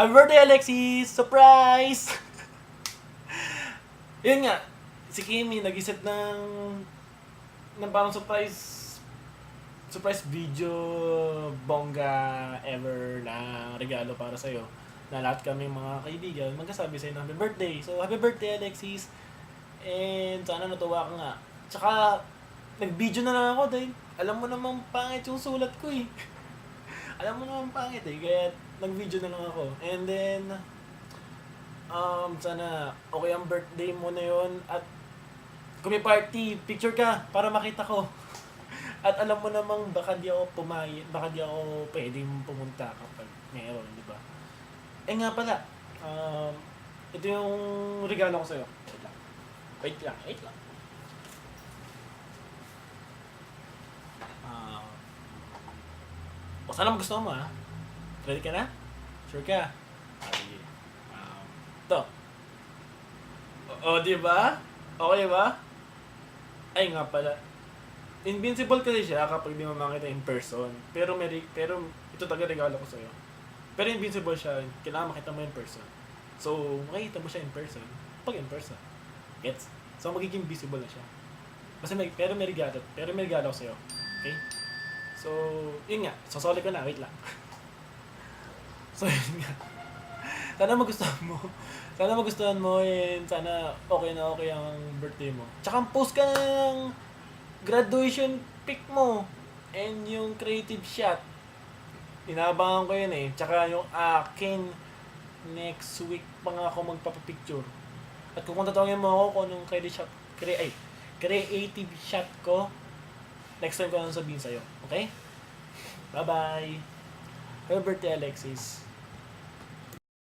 Happy birthday, Alexis! Surprise! Yun nga, si Kimi nag-isip ng parang surprise video bongga ever na regalo para sa'yo. Na lahat kami mga kaibigan magkasabi sa'yo ng happy birthday. So, happy birthday, Alexis! And sana natuwa ka nga. Tsaka, nag-video na lang ako dahil alam mo namang pangit yung sulat ko eh. Alam mo namang pangit eh, kaya nag-video na lang ako. And then, sana okay ang birthday mo na yon at kung may party, picture ka para makita ko. At alam mo namang baka di ako pwedeng pumunta kapag meron, di ba? Eh nga pala, ito yung regalo ko sa'yo. Wait lang. O sana magustuhan mo ha. Ready ka na? Sure ka? Sige. Ito. Di ba? Okay ba? Ay nga pala. Invincible kasi siya kapag di mo makita in person. Pero ito talaga regalo ko sa'yo. Pero invincible siya, kailangan makita mo in person. So, makikita mo siya in person. Pag in person. Gets? So, magiging visible na siya. Pero may regalo ko sa'yo. Okay? So, yun nga. Sasoli ko na. Wait lang. So, yun nga. Sana magustuhan mo and sana okay na okay ang birthday mo. Tsaka post ka ng graduation pic mo and yung creative shot. Inaabangan ko yun eh. Tsaka yung akin next week pa nga ako magpapapicture. At kung tatawagin mo ako kung anong creative shot ko, next time ko lang sabihin sa'yo. Okay? Bye-bye! Happy birthday, Alexis!